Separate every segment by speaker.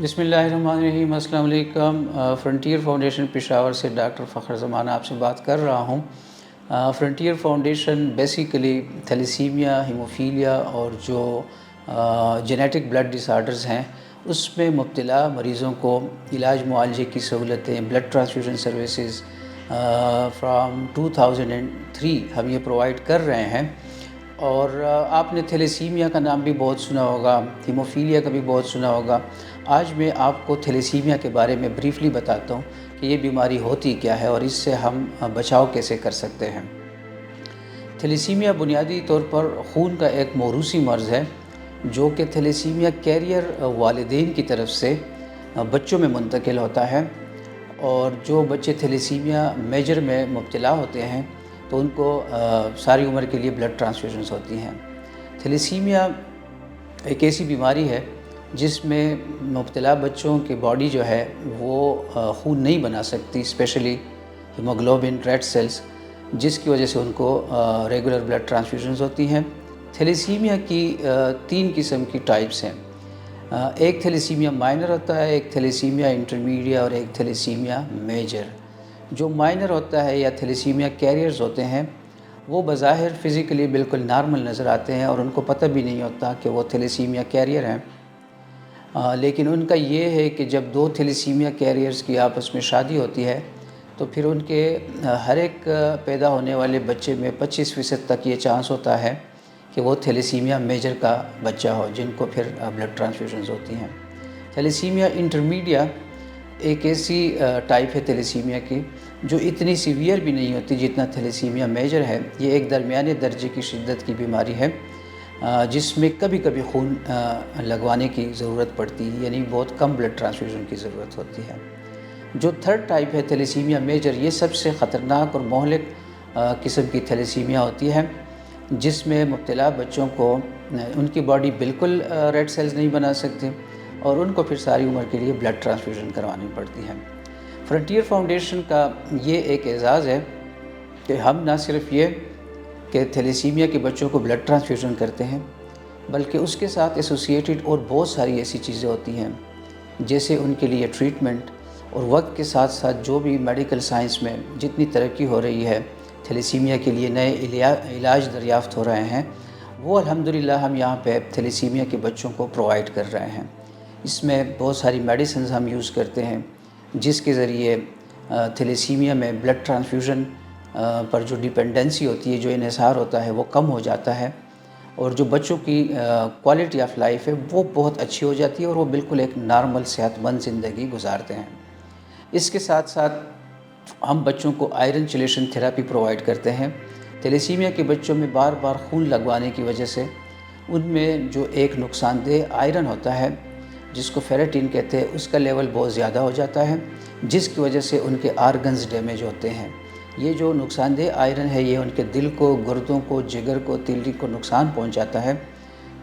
Speaker 1: بسم اللہ الرحمن الرحیم۔ السلام علیکم۔ فرنٹیئر فاؤنڈیشن پشاور سے ڈاکٹر فخر زمان آپ سے بات کر رہا ہوں۔ Frontier foundation basically thalassaemia, haemophilia اور جو جینیٹک بلڈ ڈس آرڈرز ہیں اس میں مبتلا مریضوں کو علاج معالجے کی سہولتیں، بلڈ ٹرانسفیوژن سروسز فرام 2003 ہم یہ پرووائڈ کر رہے ہیں۔ اور آپ نے تھیلیسیمیا کا نام بھی بہت سنا ہوگا، ہیموفیلیا کا بھی بہت سنا ہوگا۔ آج میں آپ کو تھیلیسیمیا کے بارے میں بریفلی بتاتا ہوں کہ یہ بیماری ہوتی کیا ہے اور اس سے ہم بچاؤ کیسے کر سکتے ہیں۔ تھیلیسیمیا بنیادی طور پر خون کا ایک موروثی مرض ہے جو کہ تھیلیسیمیا کیریئر والدین کی طرف سے بچوں میں منتقل ہوتا ہے، اور جو بچے تھیلیسیمیا میجر میں مبتلا ہوتے ہیں تو ان کو ساری عمر کے لیے بلڈ ٹرانسفیوژنز ہوتی ہیں۔ تھیلیسیمیا ایک ایسی بیماری ہے جس میں مبتلا بچوں کی باڈی جو ہے وہ خون نہیں بنا سکتی، اسپیشلی ہیموگلوبن ریڈ سیلز، جس کی وجہ سے ان کو ریگولر بلڈ ٹرانسفیوژنز ہوتی ہیں۔ تھیلیسیمیا کی 3 قسم کی ٹائپس ہیں۔ ایک تھیلیسیمیا مائنر ہوتا ہے، ایک تھیلیسیمیا انٹرمیڈیا اور ایک تھیلیسیمیا میجر۔ جو مائنر ہوتا ہے یا تھیلیسیمیا کیریئرز ہوتے ہیں وہ بظاہر فزیکلی بالکل نارمل نظر آتے ہیں اور ان کو پتہ بھی نہیں ہوتا کہ وہ تھیلیسیمیا کیریئر ہیں، لیکن ان کا یہ ہے کہ جب 2 تھیلیسیمیا کیریئرز کی آپس میں شادی ہوتی ہے تو پھر ان کے ہر ایک پیدا ہونے والے بچے میں 25% تک یہ چانس ہوتا ہے کہ وہ تھیلیسیمیا میجر کا بچہ ہو، جن کو پھر بلڈ ٹرانسفیوژنز ہوتی ہیں۔ تھیلیسیمیا انٹرمیڈیا ایک ایسی ٹائپ ہے تھیلیسیمیا کی جو اتنی سیویئر بھی نہیں ہوتی جتنا تھیلیسیمیا میجر ہے۔ یہ ایک درمیانے درجے کی شدت کی بیماری ہے جس میں کبھی کبھی خون لگوانے کی ضرورت پڑتی ہے، یعنی بہت کم بلڈ ٹرانسفیوژن کی ضرورت ہوتی ہے۔ جو تھرڈ ٹائپ ہے تھیلیسیمیا میجر، یہ سب سے خطرناک اور مہلک قسم کی تھیلیسیمیا ہوتی ہے جس میں مبتلا بچوں کو ان کی باڈی بالکل ریڈ سیلز نہیں بنا سکتے اور ان کو پھر ساری عمر کے لیے بلڈ ٹرانسفیوژن کروانی پڑتی ہے۔ فرنٹیئر فاؤنڈیشن کا یہ ایک اعزاز ہے کہ ہم نہ صرف یہ کہ تھیلیسیمیا کے بچوں کو بلڈ ٹرانسفیوژن کرتے ہیں بلکہ اس کے ساتھ ایسوسیٹڈ اور بہت ساری ایسی چیزیں ہوتی ہیں جیسے ان کے لیے ٹریٹمنٹ، اور وقت کے ساتھ ساتھ جو بھی میڈیکل سائنس میں جتنی ترقی ہو رہی ہے، تھیلیسیمیا کے لیے نئے علاج دریافت ہو رہے ہیں، وہ الحمدللہ ہم یہاں پہ تھیلیسیمیا کے بچوں کو پرووائڈ کر رہے ہیں۔ اس میں بہت ساری میڈیسنز ہم یوز کرتے ہیں جس کے ذریعے تھیلیسیمیا میں بلڈ ٹرانسفیوژن پر جو ڈیپینڈنسی ہوتی ہے، جو انحصار ہوتا ہے، وہ کم ہو جاتا ہے، اور جو بچوں کی کوالٹی آف لائف ہے وہ بہت اچھی ہو جاتی ہے اور وہ بالکل ایک نارمل صحت مند زندگی گزارتے ہیں۔ اس کے ساتھ ساتھ ہم بچوں کو آئرن چلیشن تھراپی پرووائڈ کرتے ہیں۔ تھیلیسیمیا کے بچوں میں بار بار خون لگوانے کی وجہ سے ان میں جو ایک نقصان دہ آئرن ہوتا ہے جس کو فیریٹین کہتے ہیں، اس کا لیول بہت زیادہ ہو جاتا ہے، جس کی وجہ سے ان کے آرگنز ڈیمیج ہوتے ہیں۔ یہ جو نقصان دہ آئرن ہے یہ ان کے دل کو، گردوں کو، جگر کو، تیلری کو نقصان پہنچاتا ہے۔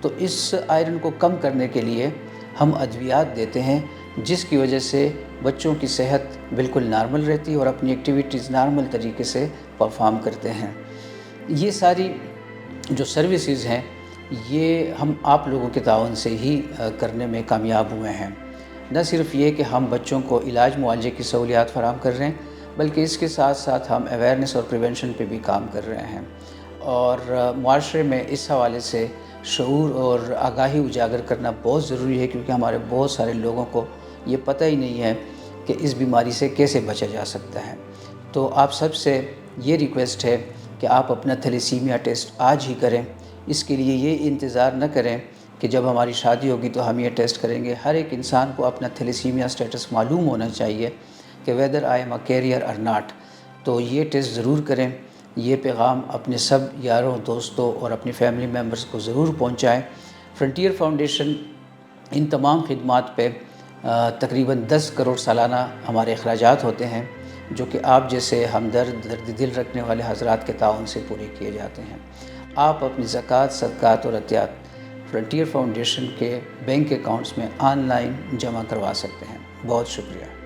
Speaker 1: تو اس آئرن کو کم کرنے کے لیے ہم ادویات دیتے ہیں جس کی وجہ سے بچوں کی صحت بالکل نارمل رہتی ہے اور اپنی ایکٹیویٹیز نارمل طریقے سے پرفارم کرتے ہیں۔ یہ ساری جو سروسز ہیں یہ ہم آپ لوگوں کے تعاون سے ہی کرنے میں کامیاب ہوئے ہیں۔ نہ صرف یہ کہ ہم بچوں کو علاج معالجے کی سہولیات فراہم کر رہے ہیں بلکہ اس کے ساتھ ساتھ ہم اویئرنیس اور پریونشن پہ بھی کام کر رہے ہیں، اور معاشرے میں اس حوالے سے شعور اور آگاہی اجاگر کرنا بہت ضروری ہے، کیونکہ ہمارے بہت سارے لوگوں کو یہ پتہ ہی نہیں ہے کہ اس بیماری سے کیسے بچا جا سکتا ہے۔ تو آپ سب سے یہ ریکویسٹ ہے کہ آپ اپنا تھیلیسیمیا ٹیسٹ آج ہی کریں۔ اس کے لیے یہ انتظار نہ کریں کہ جب ہماری شادی ہوگی تو ہم یہ ٹیسٹ کریں گے۔ ہر ایک انسان کو اپنا تھیلیسیمیا سٹیٹس معلوم ہونا چاہیے کہ whether I am a career or not. تو یہ ٹیسٹ ضرور کریں۔ یہ پیغام اپنے سب یاروں، دوستوں اور اپنی فیملی ممبرز کو ضرور پہنچائیں۔ فرنٹیئر فاؤنڈیشن ان تمام خدمات پہ تقریباً 10 کروڑ سالانہ ہمارے اخراجات ہوتے ہیں جو کہ آپ جیسے ہمدرد، درد دل رکھنے والے حضرات کے تعاون سے پورے کیے جاتے ہیں۔ آپ اپنی زکوٰۃ، صدقات اور عطیات فرنٹیئر فاؤنڈیشن کے بینک اکاؤنٹس میں آن لائن جمع کروا سکتے ہیں۔ بہت شکریہ۔